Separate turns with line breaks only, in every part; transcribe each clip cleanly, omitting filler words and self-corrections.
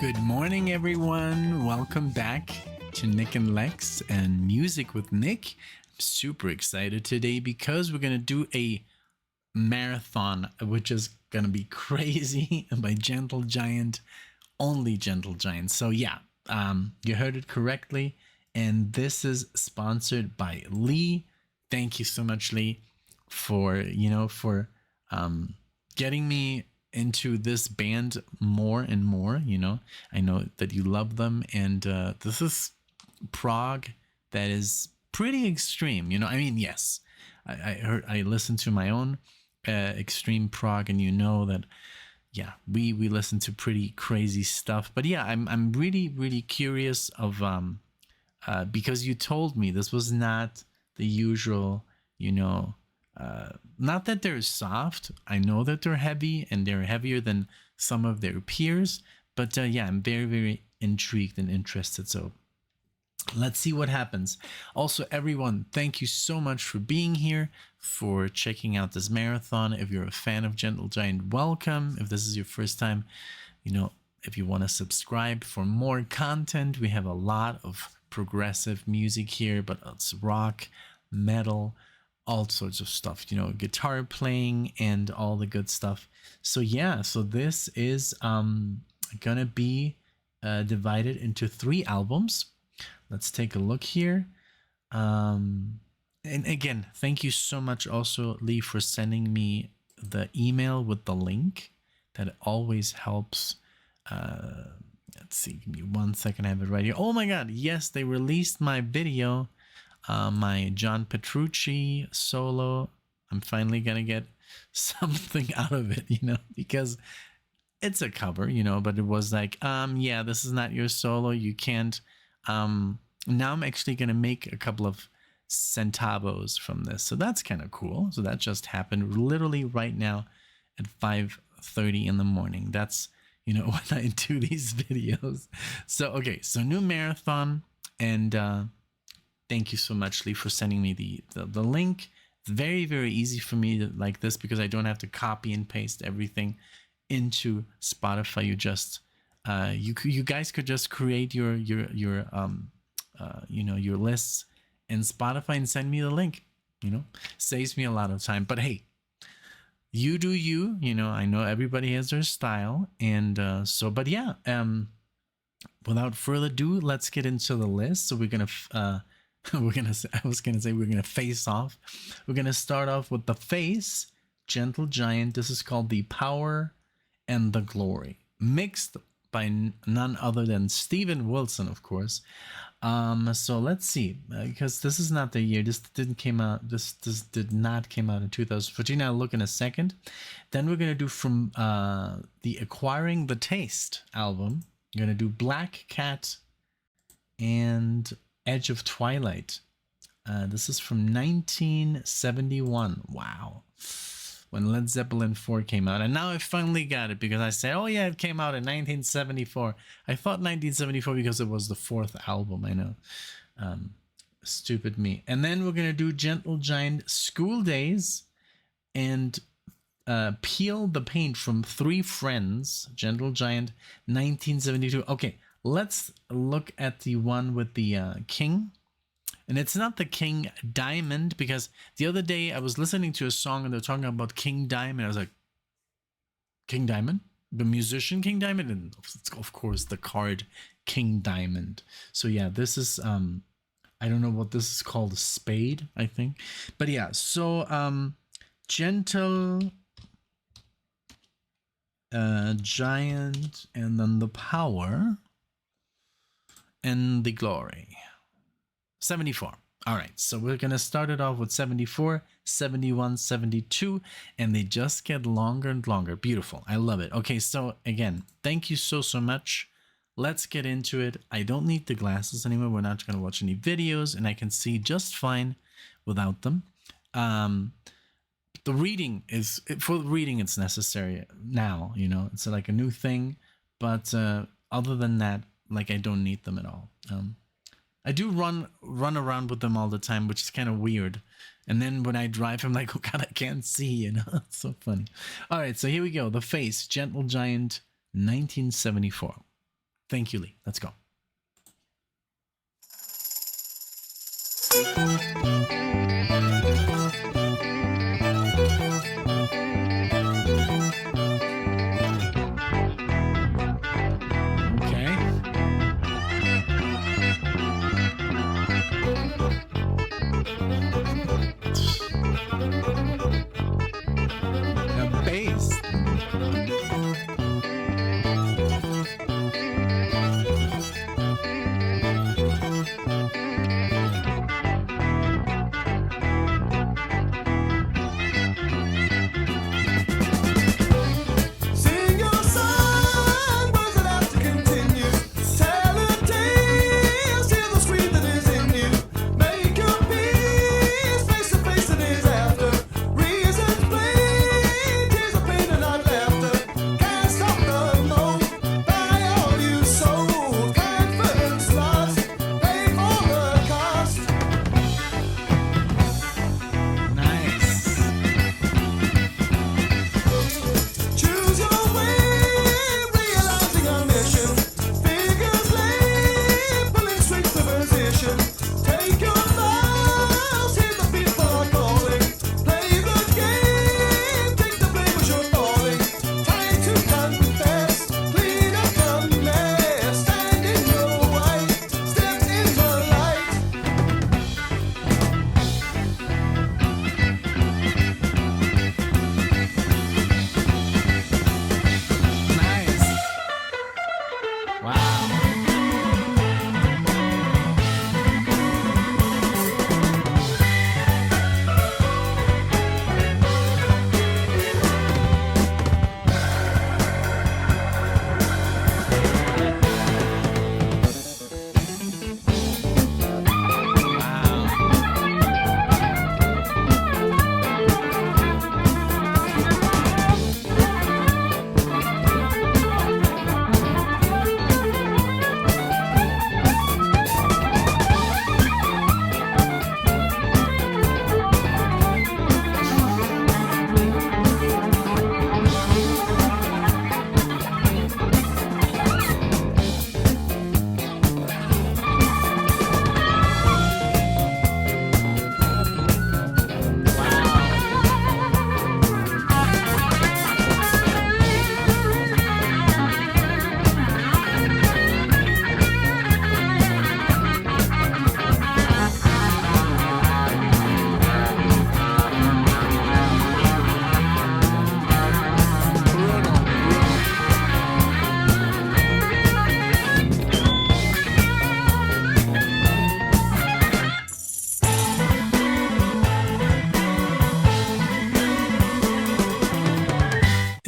Good morning, everyone. Welcome back to NicknLex and Music with Nick. I'm super excited today because we're going to do a marathon, which is going to be crazy by Gentle Giant, only Gentle Giant. So yeah, you heard it correctly. And this is sponsored by Lee. Thank you so much, Lee, for getting me into this band more and more. I know that you love them, and this is prog that is pretty extreme. Yes, I listened to my own extreme prog, and that we listen to pretty crazy stuff. But yeah, I'm really curious of because you told me this was not the usual, not that they're soft. I know that they're heavy and they're heavier than some of their peers. But I'm very intrigued and interested. So let's see what happens. Also, everyone, thank you so much for being here, for checking out this marathon. If you're a fan of Gentle Giant, welcome. If this is your first time, if you want to subscribe for more content, we have a lot of progressive music here, but it's rock, metal, all sorts of stuff, guitar playing and all the good stuff. So yeah, so this is gonna be divided into 3 albums. Let's take a look here. And again, thank you so much also, Lee, for sending me the email with the link. That always helps. Let's see, give me 1 second, I have it right here. Oh my god, yes, they released my video, my John Petrucci solo. I'm finally gonna get something out of it, because it's a cover, but it was like, yeah, this is not your solo, you can't. Now I'm actually gonna make a couple of centavos from this, so that's kind of cool. So that just happened literally right now at 5:30 in the morning. That's when I do these videos. So okay, so new marathon, and thank you so much, Lee, for sending me the link. It's very easy for me to like this because I don't have to copy and paste everything into Spotify. You just you guys could just create your lists in Spotify and send me the link. Saves me a lot of time. But hey, you do you. I know everybody has their style, and but yeah. Without further ado, let's get into the list. So we're gonna we're gonna face off. We're gonna start off with the face, Gentle Giant. This is called The Power and the Glory, mixed by none other than Steven Wilson, of course. So let's see, because this is not the year. This didn't came out. This did not came out in 2014. I'll look in a second. Then we're gonna do from the Acquiring the Taste album. I'm gonna do Black Cat and Edge of Twilight. This is from 1971. Wow. When Led Zeppelin 4 came out. And now I finally got it because I said, oh yeah, it came out in 1974. I thought 1974 because it was the 4th album. I know. Stupid me. And then we're going to do Gentle Giant Schooldays and Peel the Paint from 3 Friends. Gentle Giant 1972. Okay, let's look at the one with the king. And it's not the King Diamond, because the other day I was listening to a song and they're talking about King Diamond. I was like, King Diamond? The musician King Diamond? And it's, of course, the card King Diamond. So yeah, this is, I don't know what this is called, a spade, I think. But yeah, so Gentle Giant, and then the Power and the Glory. 74. All right, so we're going to start it off with 74, 71, 72, and they just get longer and longer. Beautiful. I love it. Okay, so again, thank you so much. Let's get into it. I don't need the glasses anymore. We're not going to watch any videos, and I can see just fine without them. The reading is, for reading, it's necessary now, it's like a new thing, but other than that, like, I don't need them at all. I do run around with them all the time, which is kind of weird. And then when I drive, I'm like, oh god, I can't see, It's so funny. All right, so here we go. The Face, Gentle Giant, 1974. Thank you, Lee. Let's go.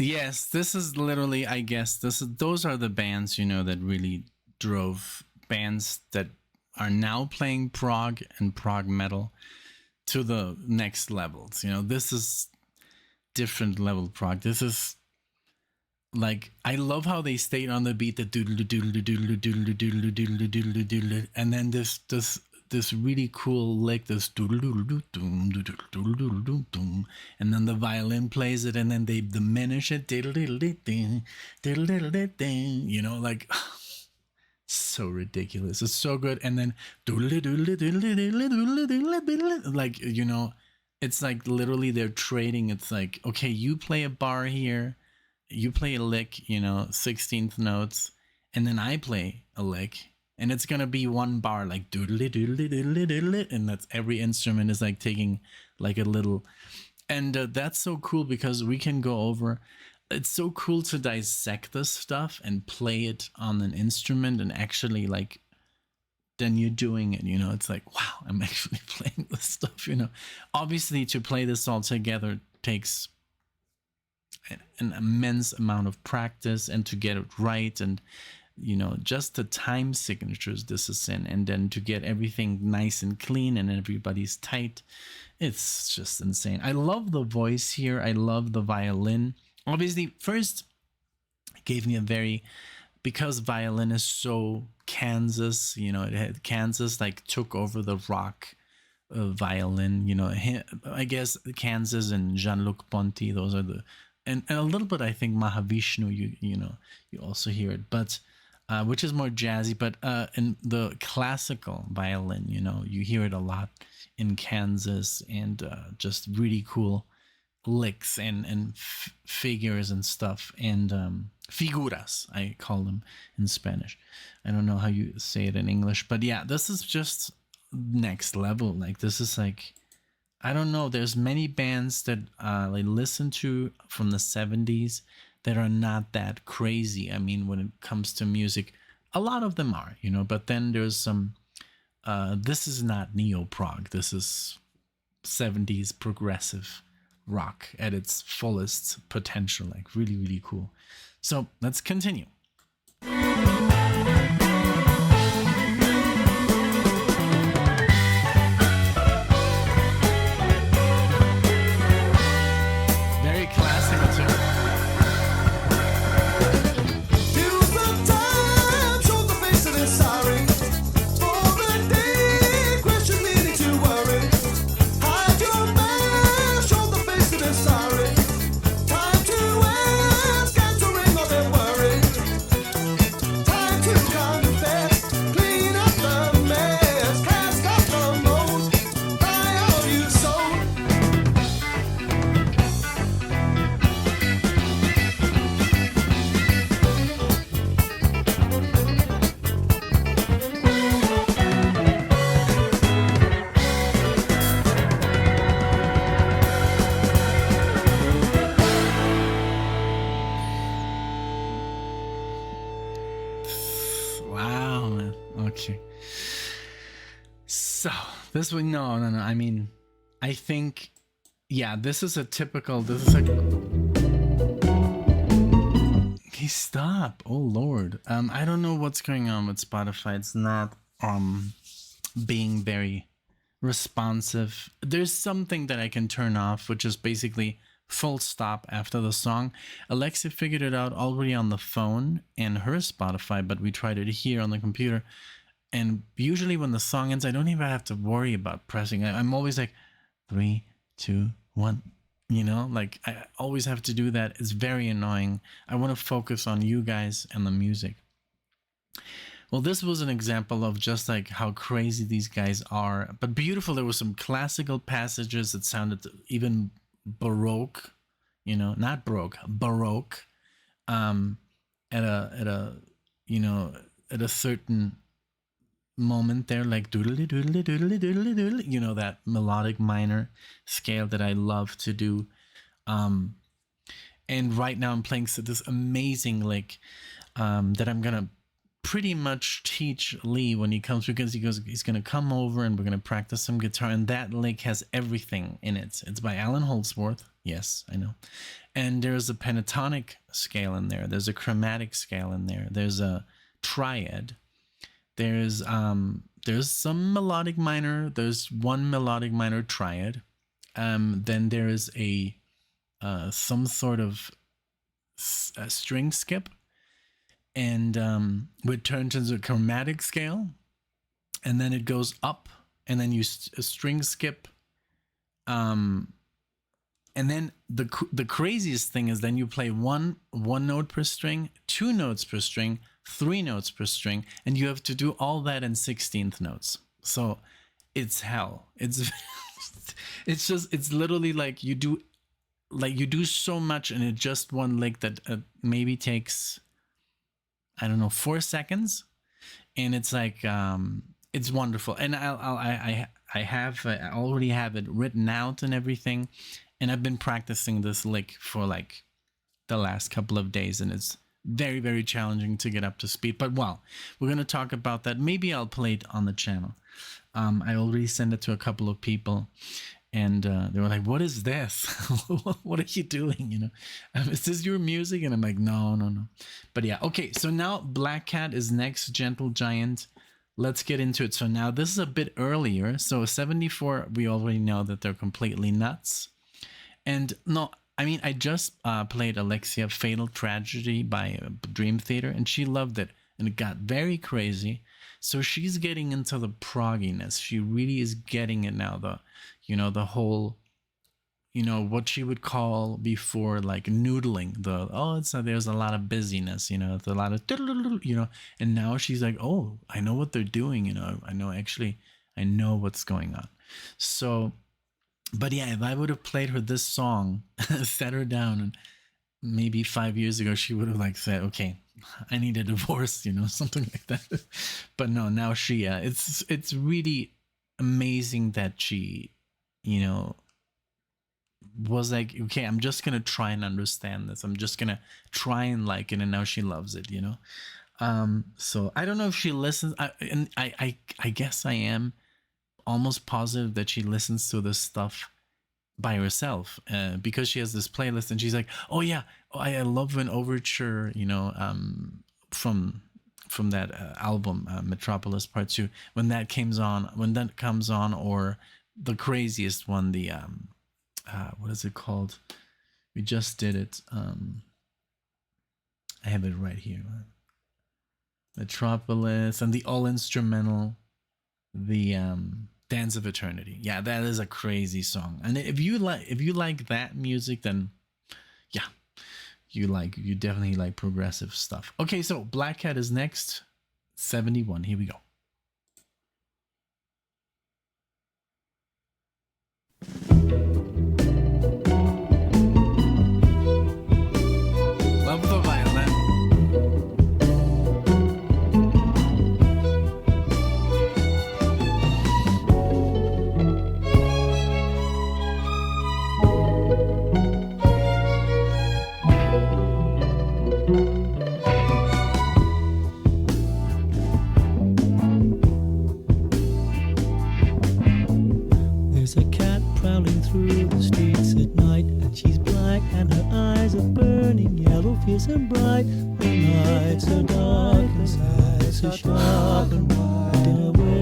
Yes, this is literally, I guess, those are the bands, that really drove bands that are now playing prog and prog metal to the next levels. This is different level prog. This is like, I love how they stayed on the beat, the doodle doodle doodle doodle doodle doodle doodle doodle, and then this really cool lick, this doodle doodle doom doodle doodle doom doom, and then the violin plays it, and then they diminish it, diddle diddle ding diddle diddle ding, like so ridiculous. It's so good, and then doodle doodle doodle doodle doodle doodle, like it's like literally they're trading. It's like, okay, you play a bar here, you play a lick, 16th notes, and then I play a lick. And it's going to be one bar, like doodly doodly doodly doodly. And that's every instrument is like taking like a little. And that's so cool because we can go over. It's so cool to dissect this stuff and play it on an instrument and actually like, then you're doing it, it's like, wow, I'm actually playing this stuff, Obviously to play this all together takes an immense amount of practice and to get it right. And just the time signatures this is in, and then to get everything nice and clean and everybody's tight, it's just insane. I love the voice here. I love the violin. Obviously, first it gave me because violin is so Kansas, Kansas like took over the rock violin, I guess Kansas and Jean-Luc Ponty, those are and a little bit, I think Mahavishnu, you also hear it, but which is more jazzy. But in the classical violin, you hear it a lot in Kansas, and just really cool licks and figures and stuff, and figuras, I call them in Spanish. I don't know how you say it in English, but yeah, this is just next level. Like, this is like, I don't know, there's many bands that I listen to from the 70s that are not that crazy. I mean, when it comes to music, a lot of them are, but then there's some, this is not neo-prog, this is 70s progressive rock at its fullest potential, like really, really cool. So let's continue. Very classical too. Okay. So this one, no. I mean, I think, yeah, this is a typical. This is a. Okay, stop! Oh Lord. I don't know what's going on with Spotify. It's not being very responsive. There's something that I can turn off, which is basically full stop after the song. Alexa figured it out already on the phone and her Spotify, but we tried it here on the computer. And usually when the song ends, I don't even have to worry about pressing. I'm always like 3, 2, 1. Like I always have to do that. It's very annoying. I want to focus on you guys and the music. Well, this was an example of just like how crazy these guys are, but beautiful. There were some classical passages that sounded even baroque, not baroque, baroque, at a certain moment there, like doodly doodly doodly doodly doodly, that melodic minor scale that I love to do. And right now I'm playing this amazing lick that I'm gonna pretty much teach Lee when he comes, because he's gonna come over and we're gonna practice some guitar, and that lick has everything in it. It's by Alan Holdsworth. Yes, I know. And there's a pentatonic scale in there, there's a chromatic scale in there, there's a triad, there's some melodic minor, there's one melodic minor triad, then there is a some sort of a string skip, and which turns into a chromatic scale, and then it goes up, and then you string skip, and then the craziest thing is then you play one note per string, 2 notes per string, 3 notes per string, and you have to do all that in 16th notes. So it's hell. It's it's literally like you do so much in it, just one lick that maybe takes, I don't know, 4 seconds, and it's like it's wonderful. And I already have it written out and everything, and I've been practicing this lick for like the last couple of days, and it's very, very challenging to get up to speed. But well, we're going to talk about that. Maybe I'll play it on the channel. I already sent it to a couple of people, and they were like, what is this? What are you doing? Is this your music? And I'm like, no. But yeah, okay. So now Black Cat is next, Gentle Giant. Let's get into it. So now this is a bit earlier. So 74, we already know that they're completely nuts. And no, I mean, I just played Alexia Fatal Tragedy by Dream Theater, and she loved it, and it got very crazy. So she's getting into the progginess. She really is getting it now. The whole what she would call before like noodling. There's a lot of busyness, it's a lot of and now she's like, oh, I know what they're doing, I know, actually I know what's going on. So, but yeah, if I would have played her this song, set her down, and maybe 5 years ago she would have like said, okay, I need a divorce, something like that. But no, now she it's really amazing that she, was like, okay, I'm just gonna try and understand this, I'm just gonna try and like it, and now she loves it. So I don't know if she listens. I guess I am almost positive that she listens to this stuff by herself, because she has this playlist, and she's like, oh yeah, I love an overture, from that album, Metropolis Part 2, when that comes on, or the craziest one, the what is it called? We just did it. I have it right here. Metropolis, and the all instrumental, the Dance of Eternity. Yeah, that is a crazy song. And if you like that music, then yeah, you definitely like progressive stuff. Okay, so Black Cat is next. 71. Here we go. Love the violin.
There's a cat prowling through the streets at night, and she's black and her eyes are burning yellow, fierce and bright. The nights are dark and sad, so sharp and wide and awake.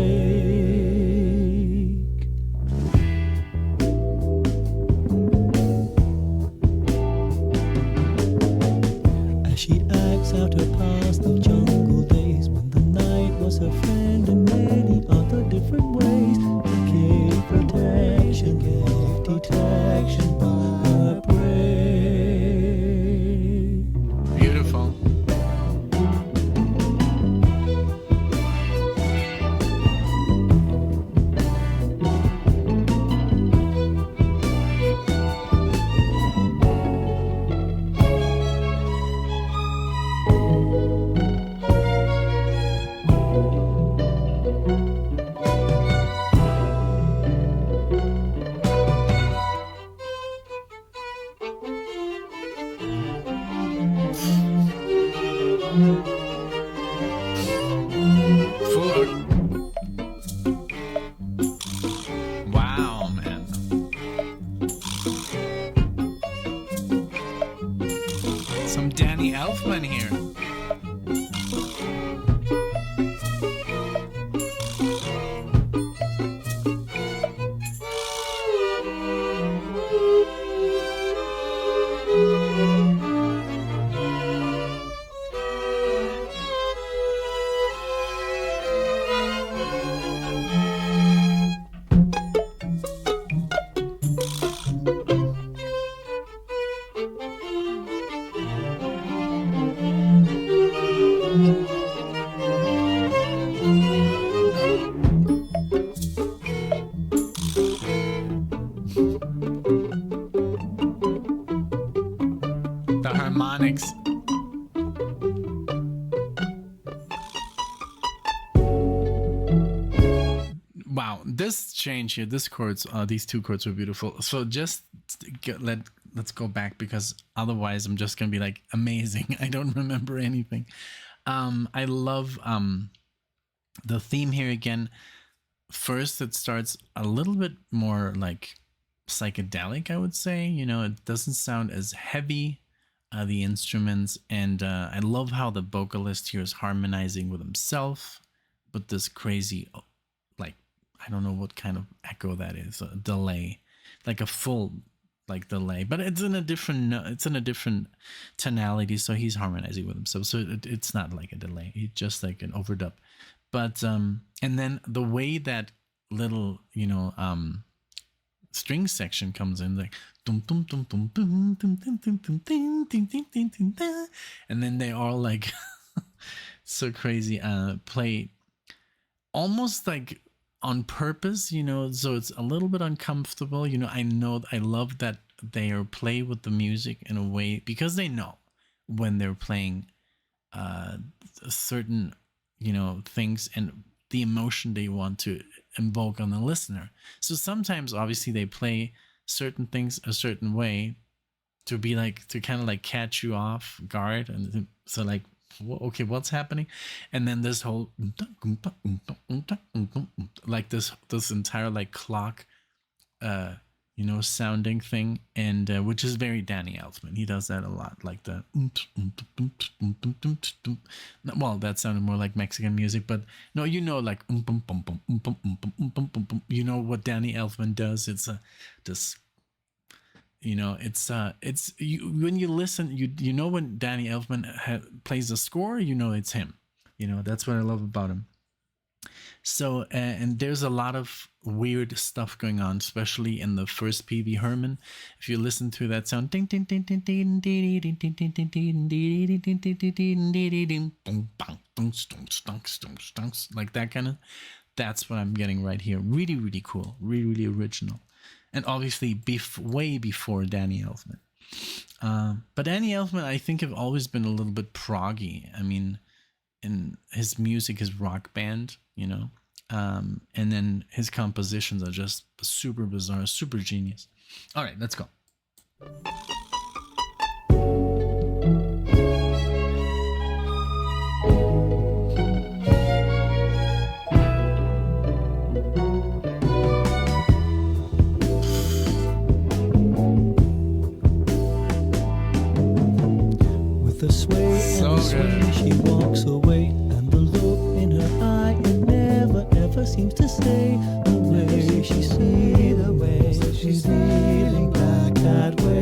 As she acts out her past of jungle days, when the night was her friend in many other different ways, gave protection, gave detection by her prey.
Beautiful. Wow, man. Some Danny Elfman here. The harmonics. Wow, this change here, these two chords were beautiful. So just let's go back, because otherwise I'm just gonna be like, amazing. I don't remember anything. I love the theme here again. First, it starts a little bit more like psychedelic, I would say. It doesn't sound as heavy, the instruments, and I love how the vocalist here is harmonizing with himself, but this crazy, like, I don't know what kind of echo that is, a delay, like a full like delay, but it's in a different tonality, so he's harmonizing with himself, so it's not like a delay, it's just like an overdub. But and then the way that little string section comes in, like and then they all like so crazy play almost like on purpose, so it's a little bit uncomfortable. I know I love that they are play with the music in a way because they know when they're playing certain things and the emotion they want to invoke on the listener. So sometimes obviously they play certain things a certain way to be like to kind of like catch you off guard, and so like, okay, what's happening? And then this whole like this entire like clock sounding thing, and which is very Danny Elfman. He does that a lot, like the well, that sounded more like Mexican music, but no, like what Danny Elfman does. It's this it's you when you listen, when Danny Elfman plays the score, it's him. That's what I love about him. So and there's a lot of weird stuff going on, especially in the first PV Herman. If you listen to that sound, like that kind of, that's what I'm getting right here. Really, really cool, really, really original, and obviously way before Danny Elfman. But Danny Elfman, I think, have always been a little bit proggy. I mean, in his music, his rock band, and then his compositions are just super bizarre, super genius. All right, let's go.
With a sway
So
and a swing,
good.
she walks away, and the look in her eye, it never ever seems to stay. The way she sees, the way she's feeling back that waves.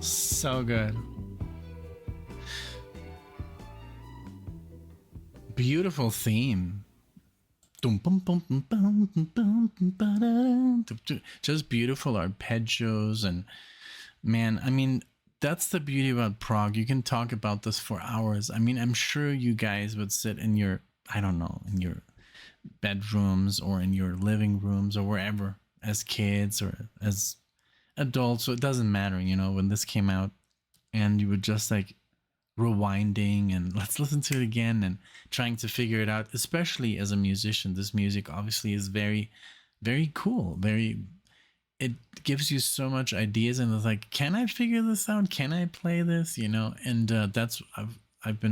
So good. Beautiful theme. Just beautiful arpeggios, and man, I mean, that's the beauty about prog. You can talk about this for hours. I mean, I'm sure you guys would sit in your, I don't know, in your bedrooms or in your living rooms or wherever as kids or as adults, so it doesn't matter, when this came out, and you would just like rewinding and let's listen to it again and trying to figure it out. Especially as a musician, this music obviously is very, very cool. It gives you so much ideas, and it's like, can I figure this out? Can I play this? And that's I've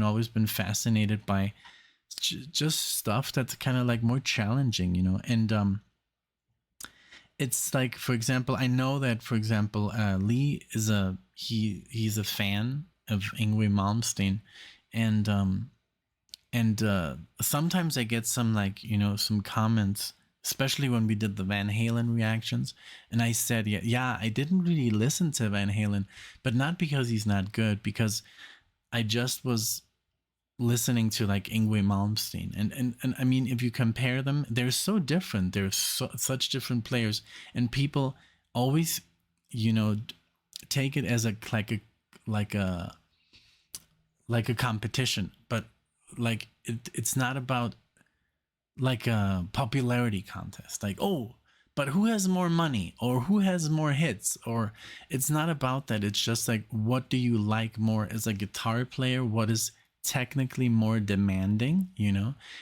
always been fascinated by just stuff that's kind of like more challenging, and it's like, for example, I know that, for example, Lee is he's a fan of Yngwie Malmsteen, and sometimes I get some like some comments, especially when we did the Van Halen reactions, and I said, yeah, I didn't really listen to Van Halen, but not because he's not good, because I just was listening to like Yngwie Malmsteen, and I mean, if you compare them, they're so different. They're such different players, and people always take it as like a competition, but like it's not about like a popularity contest, like, oh, but who has more money or who has more hits, or it's not about that. It's just like, what do you like more as a guitar player? What is technically more demanding,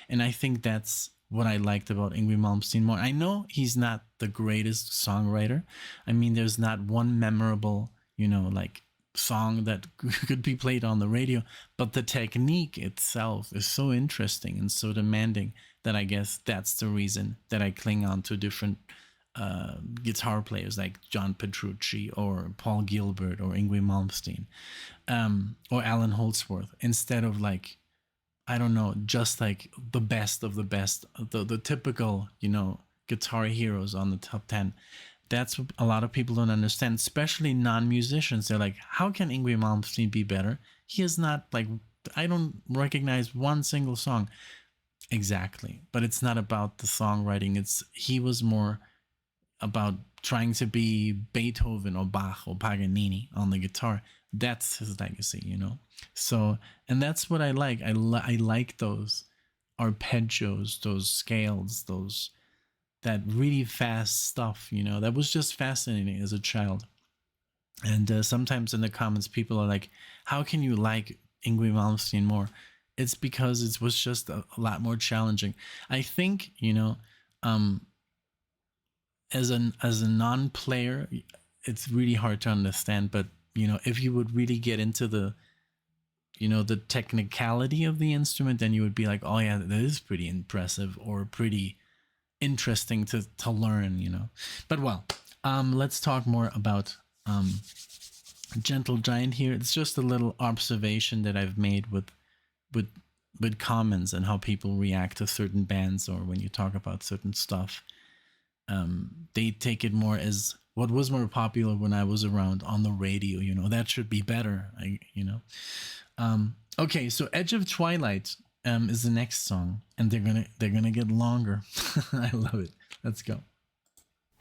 and I think that's what I liked about Yngwie Malmsteen more. I know he's not the greatest songwriter. I mean, there's not one memorable like song that could be played on the radio, but the technique itself is so interesting and so demanding that I guess that's the reason that I cling on to different guitar players like John Petrucci or Paul Gilbert or Yngwie Malmsteen, or Alan Holdsworth, instead of like, I don't know, just like the best of the best, the typical, guitar heroes on the top 10. That's what a lot of people don't understand, especially non-musicians. They're like, how can Yngwie Malmsteen be better? He is not like, I don't recognize one single song. Exactly. But it's not about the songwriting. He was more about trying to be Beethoven or Bach or Paganini on the guitar. That's his legacy, So, and that's what I like. I like those arpeggios, those scales, that really fast stuff, that was just fascinating as a child. And sometimes in the comments, people are like, how can you like Yngwie Malmsteen more? It's because it was just a lot more challenging. I think, as a non-player, it's really hard to understand. But, if you would really get into the technicality of the instrument, then you would be like, oh yeah, that is pretty impressive or pretty interesting to learn, But well, let's talk more about Gentle Giant here. It's just a little observation that I've made with comments and how people react to certain bands, or when you talk about certain stuff. They take it more as what was more popular when I was around on the radio, that should be better, okay, so Edge of Twilight is the next song, and they're gonna get longer. I love it. Let's go.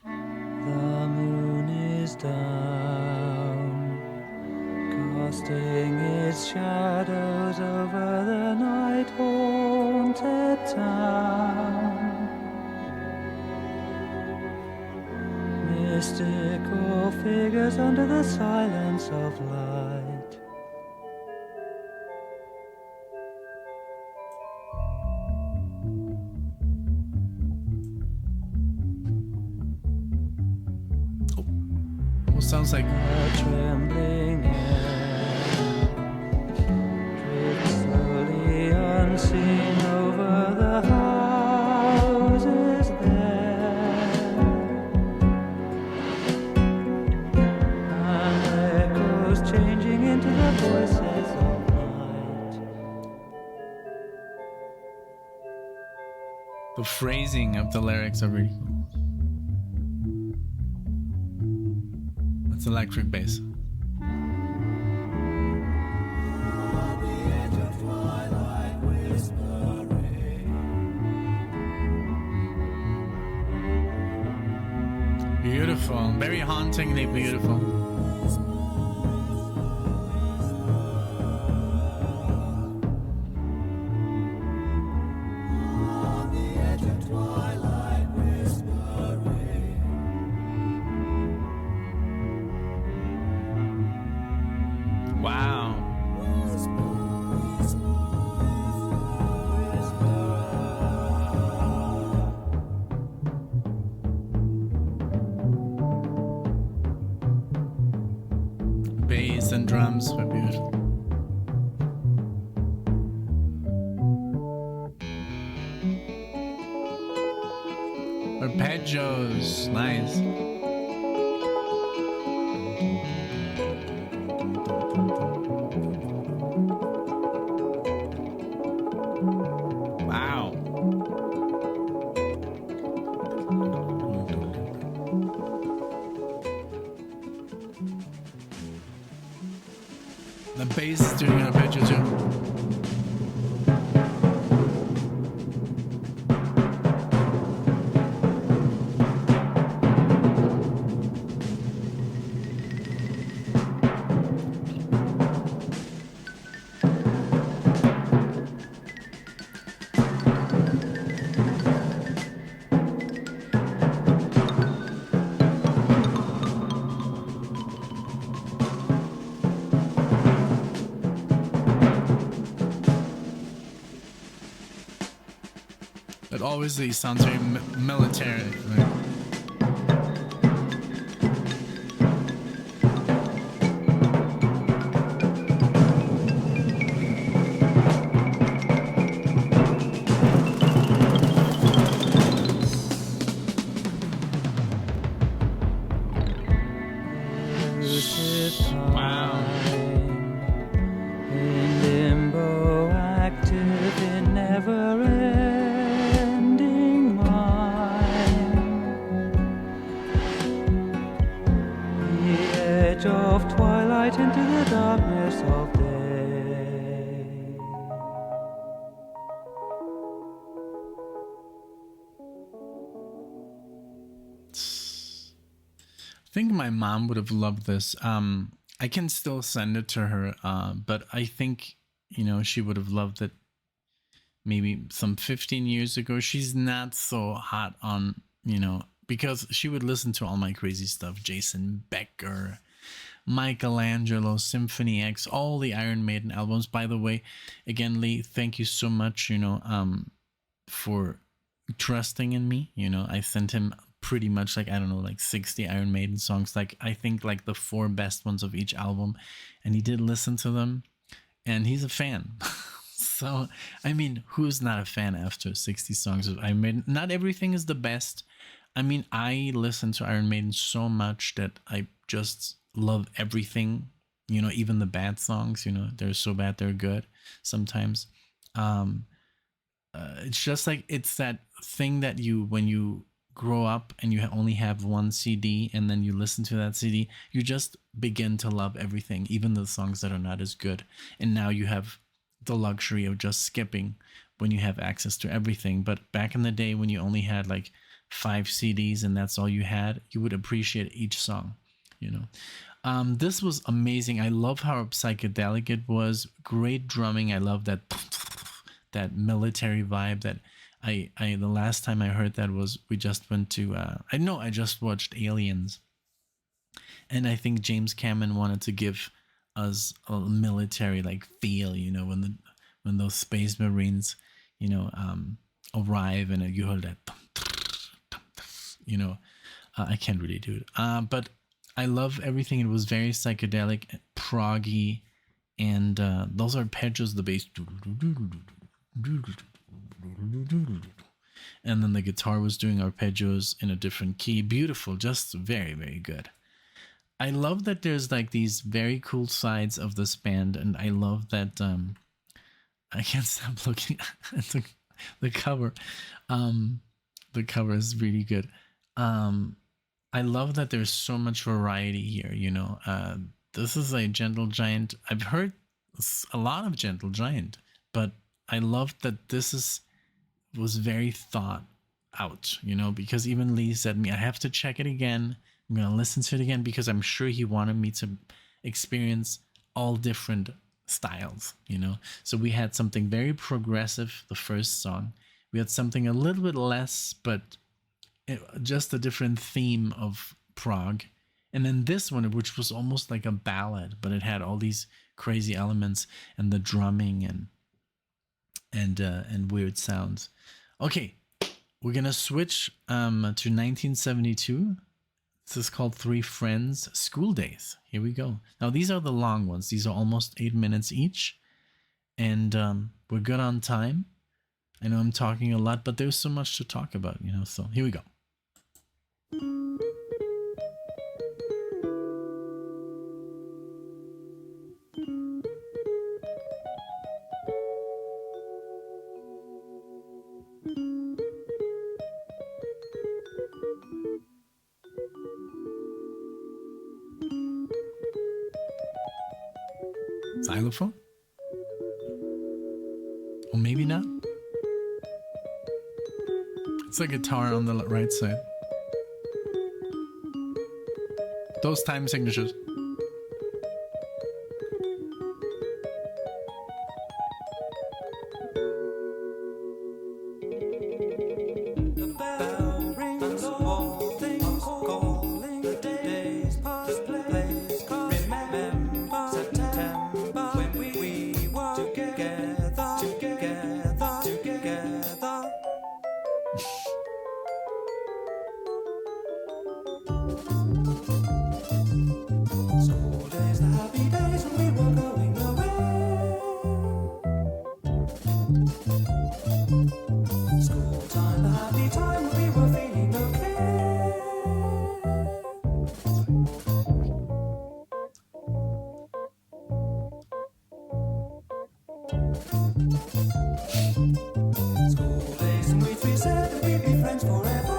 The moon is down, casting its shadows over the night-haunted town. Mystical figures under the silence of light.
Sounds like
a trembling air drifts slowly unseen over the houses there, and echoes changing into the voices of night.
the phrasing of the lyrics are really cool. It's electric bass. Beautiful, very hauntingly beautiful. Wow. Bass and drums were beautiful. Arpeggios, nice. Wow. The bass is doing an arpeggio too. It always sounds very military. Right?
with time.
Wow.
In limbo, active in never-ending mind. The edge of twilight into the darkness of day.
I think my mom would have loved this. I can still send it to her, but I think, she would have loved it maybe some 15 years ago. She's not so hot on, because she would listen to all my crazy stuff. Jason Becker, Michelangelo, Symphony X, all the Iron Maiden albums. By the way, again, Lee, thank you so much, for trusting in me. I sent him pretty much like, I don't know, like 60 Iron Maiden songs, like I think like the 4 best ones of each album, and he did listen to them, and he's a fan. So I mean, who's not a fan after 60 songs of Iron Maiden? Not everything is the best. I mean, I listen to Iron Maiden so much that I just love everything, even the bad songs. They're so bad they're good sometimes. It's just like, it's that thing that when you grow up and you only have one CD, and then you listen to that CD, you just begin to love everything, even the songs that are not as good. And now you have the luxury of just skipping when you have access to everything. But back in the day, when you only had like 5 CDs and that's all you had, you would appreciate each song. This was amazing. I love how psychedelic it was. Great drumming. I love that military vibe that I the last time I heard that was, we just went to I just watched Aliens, and I think James Cameron wanted to give us a military like feel, when those space marines arrive, and you heard that I can't really do it, but I love everything. It was very psychedelic, proggy, and those arpeggios, the bass, and then the guitar was doing arpeggios in a different key. Beautiful, just very, very good. I love that there's like these very cool sides of this band, and I love that I can't stop looking at the cover. The cover is really good. I love that there's so much variety here. This is a Gentle Giant. I've heard a lot of Gentle Giant, but I love that this was very thought out, because even Lee said to me, I have to check it again. I'm going to listen to it again, because I'm sure he wanted me to experience all different styles, So we had something very progressive, the first song. We had something a little bit less, but just a different theme of prog. And then this one, which was almost like a ballad, but it had all these crazy elements and the drumming and weird sounds. Okay, we're gonna switch to 1972. This is called Three Friends, Schooldays. Here we go. Now these are the long ones. These are almost 8 minutes each, and we're good on time. I know I'm talking a lot, but there's so much to talk about, So here we go. Xylophone? Or maybe not. It's a guitar on the right side. Those time signatures.
School days and we said that we'd be friends forever.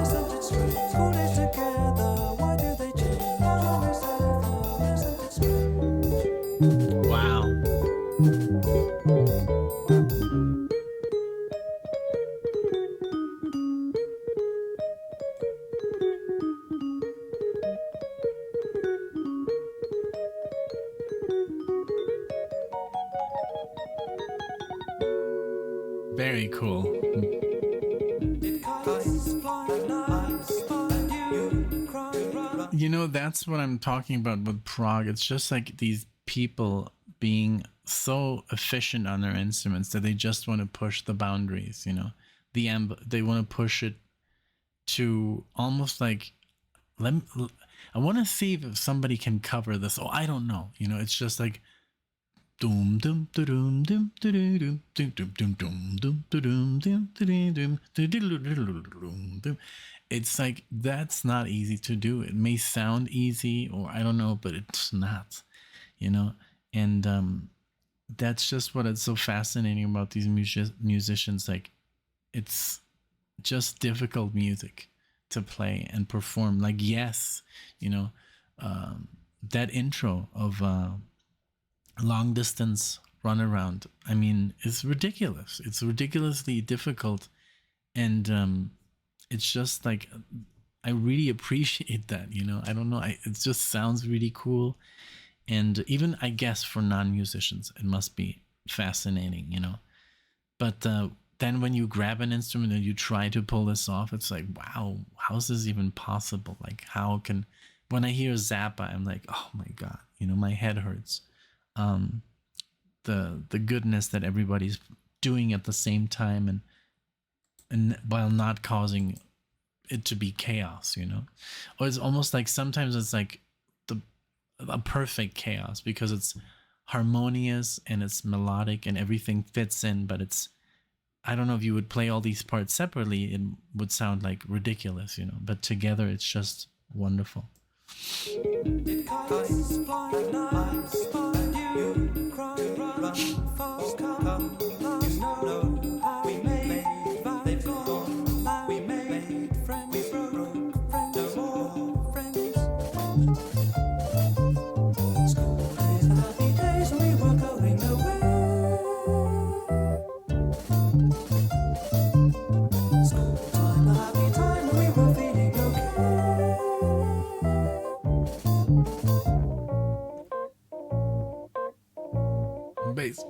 Isn't it strange? School days together, why do they change? Isn't it strange?
Wow. Very cool. You know, that's what I'm talking about with prog. It's just like these people being so efficient on their instruments that they just want to push the boundaries, you know. They want to push it to almost like I want to see if somebody can cover this. Oh, I don't know. You know, it's just like doom dum dum dum dum dum dum dum dum dum dum dum dum. It's like that's not easy to do. It may sound easy, or I don't know, but it's not, you know. And that's just what it's so fascinating about these musicians. Like, it's just difficult music to play and perform. Like, yes, you know, that intro of Long Distance Runaround, I mean, it's ridiculous. It's ridiculously difficult. And it's just like, I really appreciate that, you know. I don't know, it just sounds really cool. And even, I guess, for non-musicians, it must be fascinating, you know. But then when you grab an instrument and you try to pull this off, it's like, wow, how's this even possible? Like, how can, when I hear Zappa, I'm like, oh my God, you know, my head hurts. The goodness that everybody's doing at the same time, and while not causing it to be chaos, you know. Or it's almost like sometimes it's like a perfect chaos, because it's harmonious and it's melodic and everything fits in, but it's, I don't know, if you would play all these parts separately, it would sound like ridiculous, you know, but together it's just wonderful. Bass.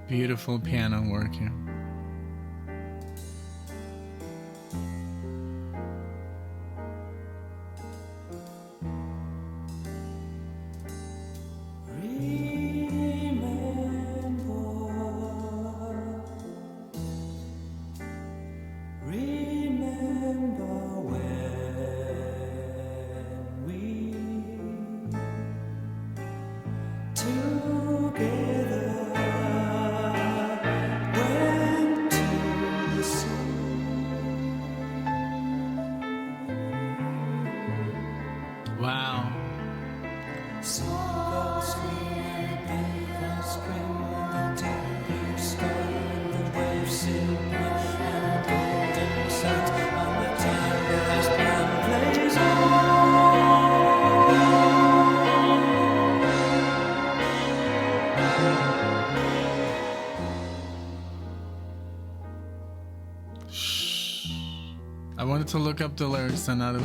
Beautiful piano work here. Wow. to look up the lyrics and not.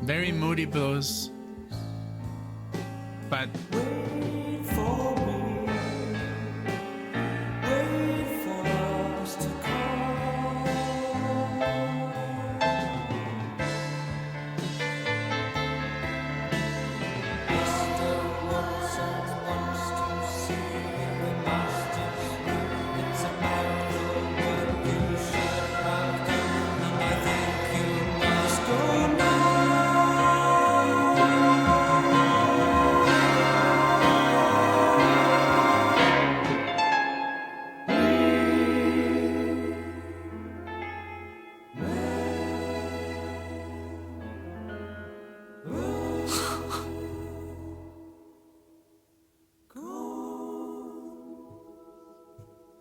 Very moody blues, but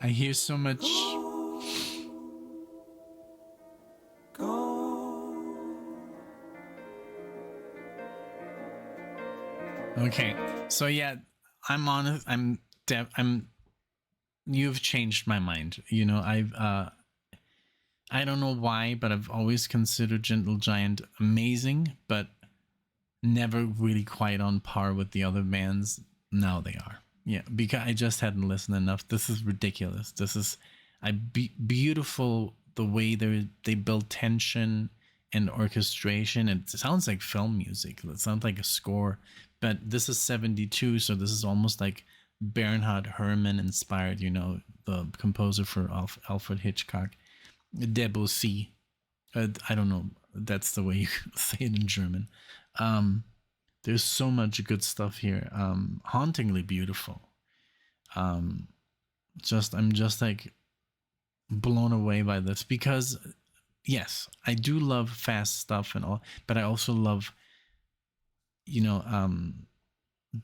I hear so much. Okay, so yeah, I'm honest. You've changed my mind. You know, I don't know why, but I've always considered Gentle Giant amazing, but never really quite on par with the other bands. Now they are. Yeah, because I just hadn't listened enough. This is ridiculous. This is beautiful the way they build tension and orchestration. It sounds like film music. It sounds like a score. But this is 72, so this is almost like Bernhard Herrmann inspired, you know, the composer for Alfred Hitchcock. Debussy. I don't know. That's the way you say it in German. There's so much good stuff here. Hauntingly beautiful. I'm just like blown away by this because yes, I do love fast stuff and all, but I also love, you know,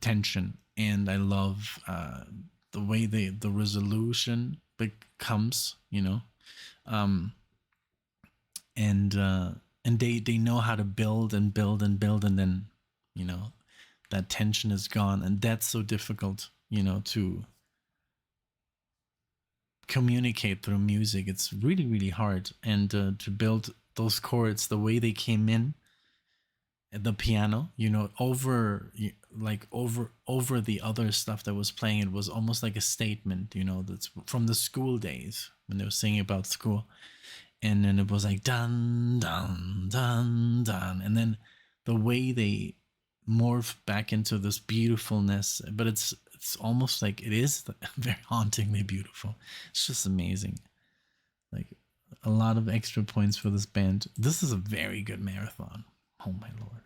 tension, and I love the way the resolution becomes, you know, and they know how to build and build and build, and then, you know, that tension is gone, and that's so difficult, you know, to communicate through music. It's really, really hard, and to build those chords the way they came in at the piano, you know, over the other stuff that was playing. It was almost like a statement, you know, that's from the Schooldays when they were singing about school, and then it was like dun dun dun dun, and then the way they morph back into this beautifulness, but it's almost like it is very hauntingly beautiful. It's just amazing. Like a lot of extra points for this band. This is a very good marathon. Oh my lord.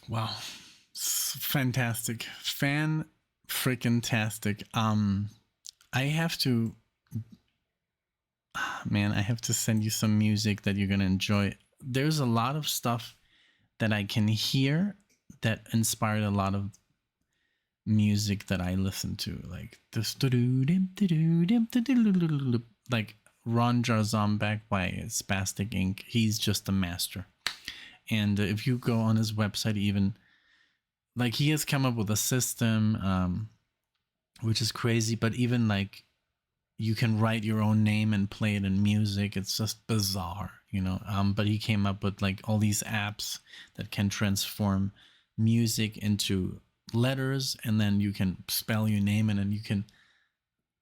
Wow. Fantastic. Fan-freaking-tastic. I have to, man, I have to send you some music that you're going to enjoy. There's a lot of stuff that I can hear that inspired a lot of music that I listen to, like this, like Ron Jarzombek by Spastic Inc. He's just a master. And if you go on his website, even like he has come up with a system, which is crazy. But even like you can write your own name and play it in music. It's just bizarre, you know. But he came up with like all these apps that can transform music into letters, and then you can spell your name, and then you can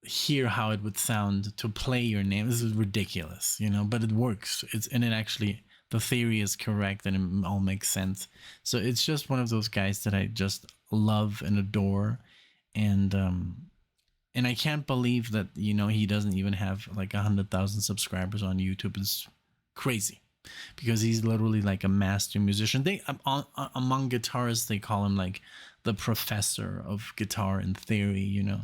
hear how it would sound to play your name. This is ridiculous, you know, but it works. And it actually, the theory is correct, and it all makes sense. So it's just one of those guys that I just love and adore. And I can't believe that, you know, he doesn't even have like 100,000 subscribers on YouTube. It's crazy, because he's literally like a master musician. They among guitarists, they call him like the professor of guitar and theory, you know.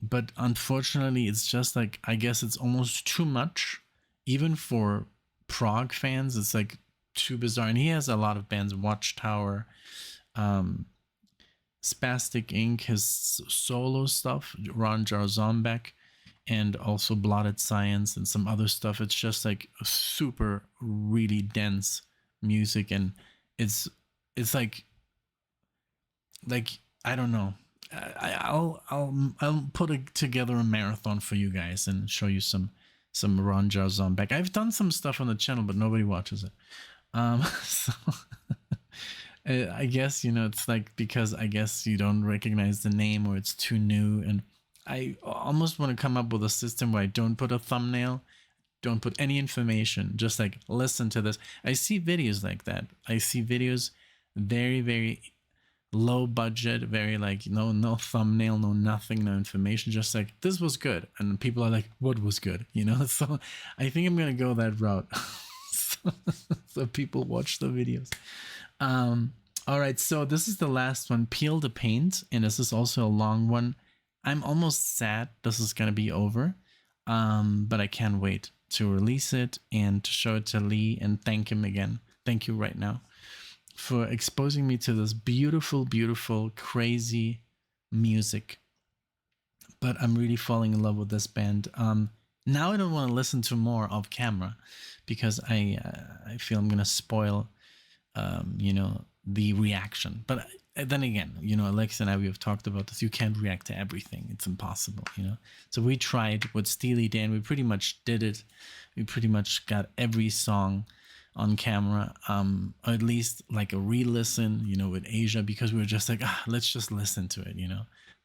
But unfortunately, it's just like, I guess it's almost too much, even for prog fans. It's like too bizarre. And he has a lot of bands, Watchtower, Spastic Inc., his solo stuff, Ron Jarzombek, and also Blotted Science and some other stuff. It's just like super, really dense music, and it's like I don't know. I'll put together a marathon for you guys and show you some Ron Jarzombek. I've done some stuff on the channel, but nobody watches it. So I guess, you know, it's like, because I guess you don't recognize the name, or it's too new. And I almost want to come up with a system where I don't put a thumbnail, don't put any information, just like listen to this. I see videos like that. I see videos very, very low budget, very like no thumbnail, no nothing, no information, just like this was good, and people are like, what was good, you know? So I think I'm gonna go that route. so people watch the videos. All right, so this is the last one, Peel the Paint, and this is also a long one. I'm almost sad this is gonna be over, but I can't wait to release it and to show it to Lee and thank him again. Thank you right now for exposing me to this beautiful, beautiful, crazy music. But I'm really falling in love with this band. Now I don't want to listen to more off camera, because I feel I'm gonna spoil, you know, the reaction. But then again, you know, Alex and I, we have talked about this. You can't react to everything; it's impossible, you know. So we tried with Steely Dan. We pretty much did it. We pretty much got every song on camera, or at least like a re-listen, you know, with Asia, because we were just like, let's just listen to it, you know.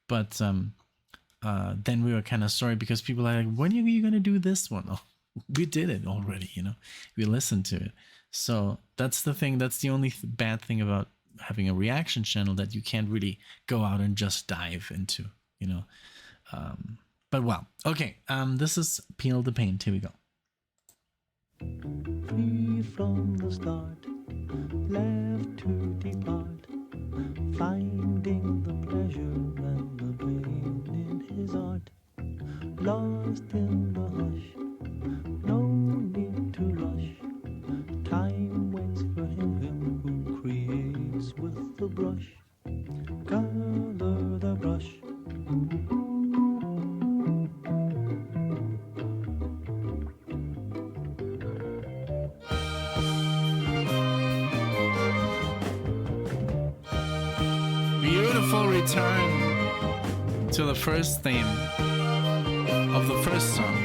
But then we were kind of sorry, because people are like, when are you gonna do this one? Oh, we did it already, you know. We listened to it. So that's the thing. That's the only bad thing about having a reaction channel, that you can't really go out and just dive into, you know. But well, okay. This is Peel the Paint. Here we go.
Free from the start, left to depart, finding the pleasure and the pain in his art, lost in the hush, no need to rush, time waits for him who creates with the brush, color the brush.
Beautiful return to the first theme of the first song.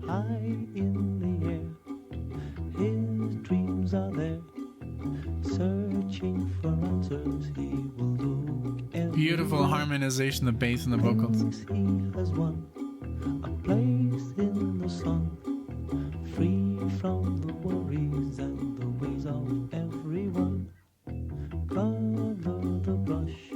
High in the air, his dreams are there. Searching for answers, he will look.
Beautiful harmonization, the bass and the vocals.
He has won a place in the sun, free from the worries and the ways of everyone. Color the brush.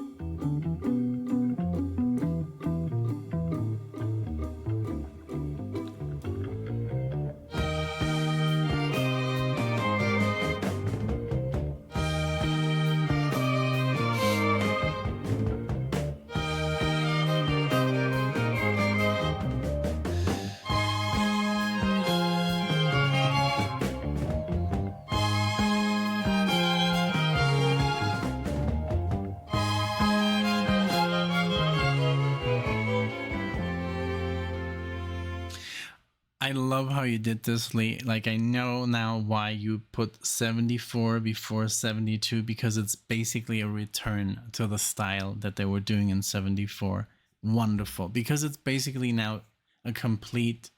love how you did this, Lee. Like, I know now why you put 74 before 72, because it's basically a return to the style that they were doing in 74. Wonderful. Because it's basically now a complete,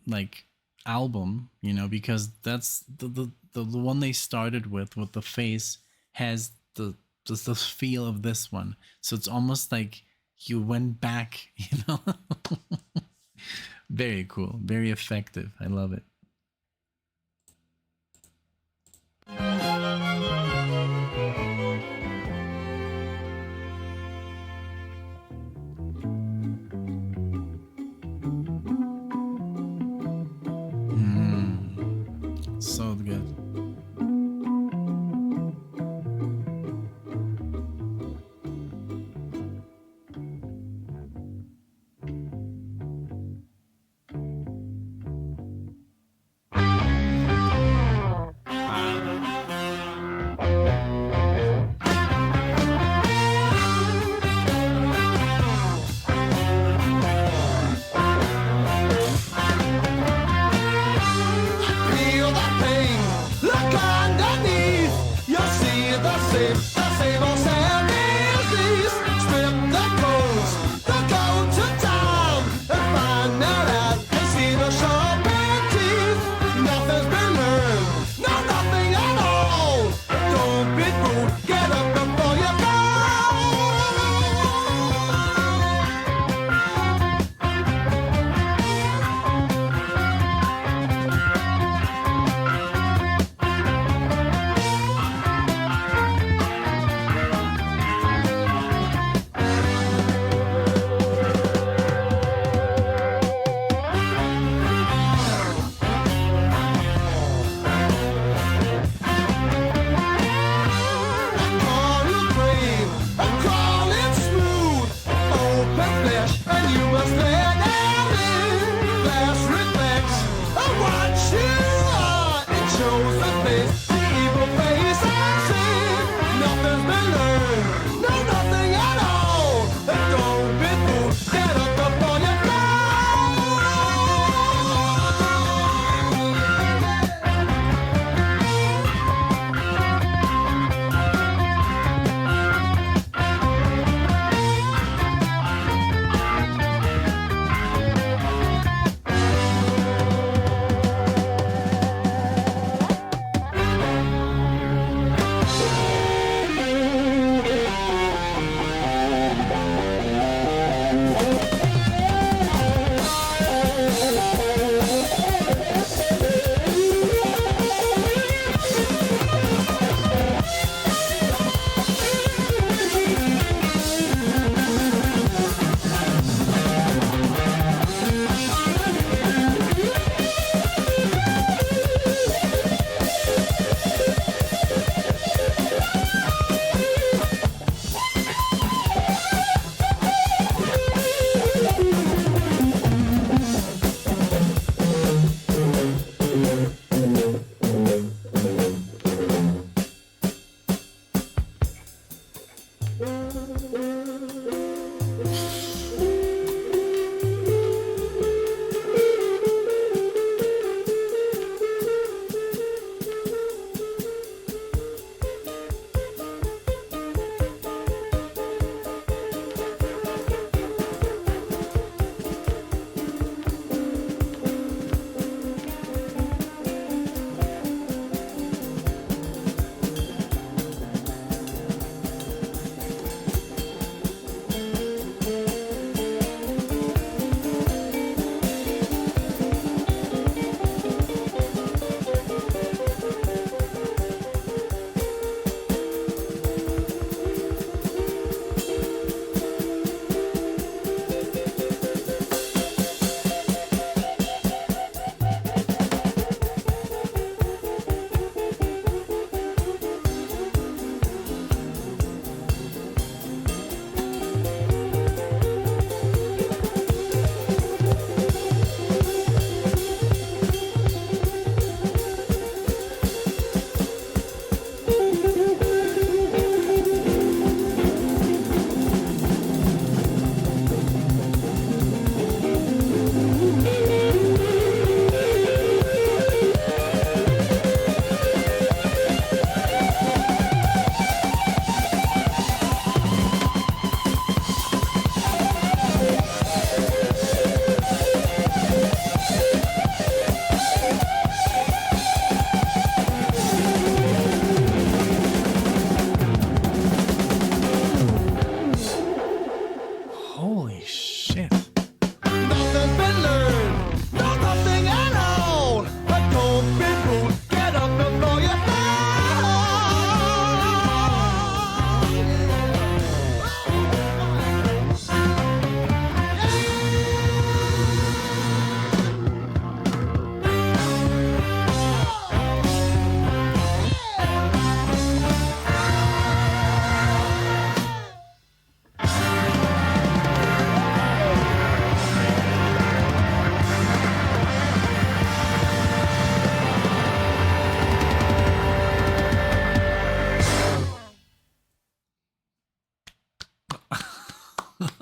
like, album, you know, because that's the one they started with the face has the feel of this one. So it's almost like you went back, you know. Very cool, very effective. I love it. So good.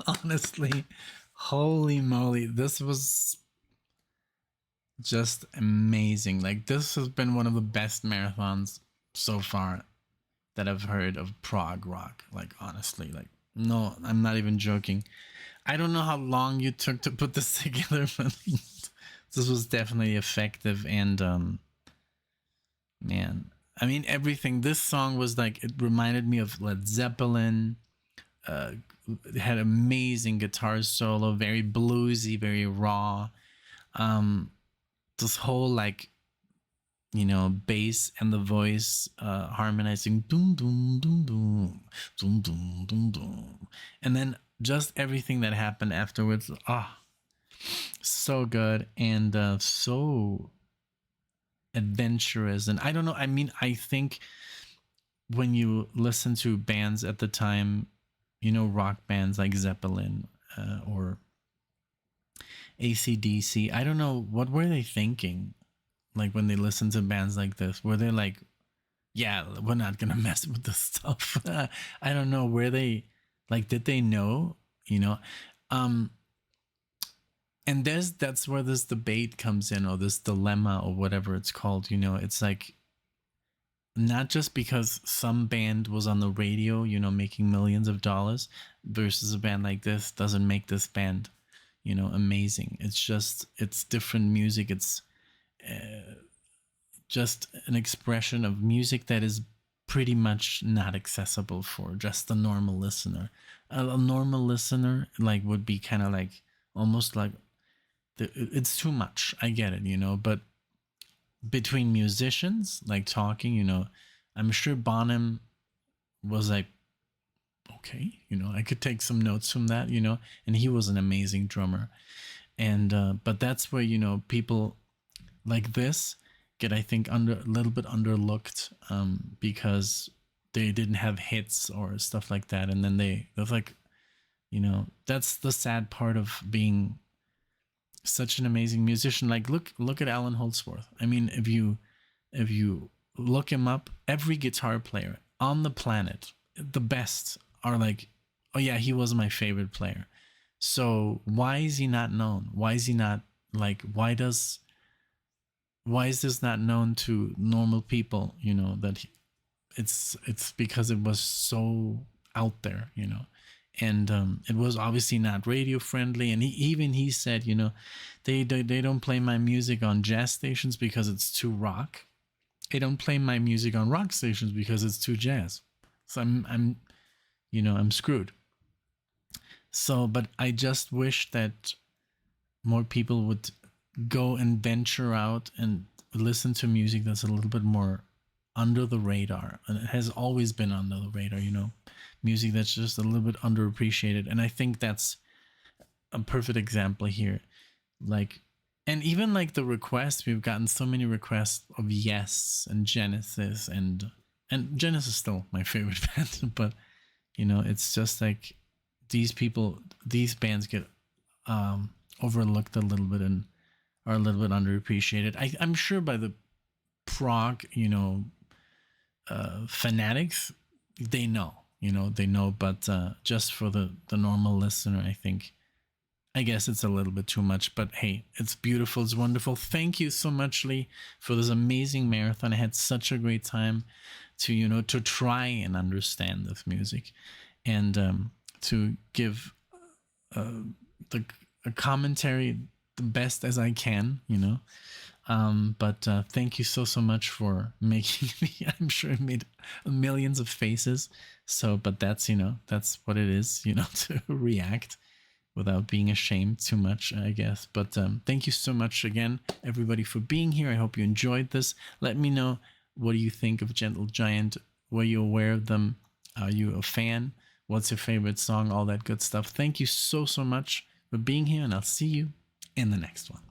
Honestly, holy moly, this was just amazing. Like, this has been one of the best marathons so far that I've heard of prog rock. Like, honestly, like, no, I'm not even joking. I don't know how long you took to put this together, but this was definitely effective. And man, I mean, everything. This song was like, it reminded me of Led Zeppelin. It had amazing guitar solo, very bluesy, very raw. This whole, like, bass and the voice harmonizing, doom doom doom doom doom doom doom doom, and then just everything that happened afterwards. So good, and so adventurous. And I don't know, I mean, I think when you listen to bands at the time, rock bands like Zeppelin or AC/DC, I don't know, what were they thinking? Like, when they listened to bands like this, were they like, yeah, we're not gonna mess with this stuff? I don't know. Were they like, did they know? Um, and that's where this debate comes in, or this dilemma, or whatever it's called. It's like, not just because some band was on the radio, making millions of dollars, versus a band like this doesn't make this band, amazing. It's different music. It's just an expression of music that is pretty much not accessible for just a normal listener. A normal listener, like, would be kind of like, almost like, it's too much. I get it, but between musicians, like, talking, I'm sure Bonham was like, okay, I could take some notes from that, and he was an amazing drummer. And but that's where, people like this get, I think, a little bit underlooked, because they didn't have hits or stuff like that. And then they're like, that's the sad part of being such an amazing musician. Like, look at Alan Holdsworth. I mean, if you look him up, every guitar player on the planet, the best, are like, oh yeah, he was my favorite player. So why is he not known? Why is he not, like, why is this not known to normal people? That it's because it was so out there, and it was obviously not radio friendly. And he said, they don't play my music on jazz stations because it's too rock. They don't play my music on rock stations because it's too jazz. So I'm screwed. So, but I just wish that more people would go and venture out and listen to music that's a little bit more under the radar. And it has always been under the radar, music that's just a little bit underappreciated. And I think that's a perfect example here. Like, and even like the requests, we've gotten so many requests of Yes and Genesis, and Genesis is still my favorite band, but it's just like, these bands get overlooked a little bit and are a little bit underappreciated. I'm sure by the prog, fanatics, they know, but just for the normal listener, I guess it's a little bit too much. But hey, it's beautiful, it's wonderful. Thank you so much, Lee, for this amazing marathon. I had such a great time to try and understand this music, and to give a commentary the best as I can, but thank you so much for making me. I'm sure I made millions of faces. So, but that's what it is, to react without being ashamed too much, I guess. But thank you so much again, everybody, for being here. I hope you enjoyed this. Let me know, what do you think of Gentle Giant? Were you aware of them? Are you a fan? What's your favorite song? All that good stuff. Thank you so much for being here, and I'll see you in the next one.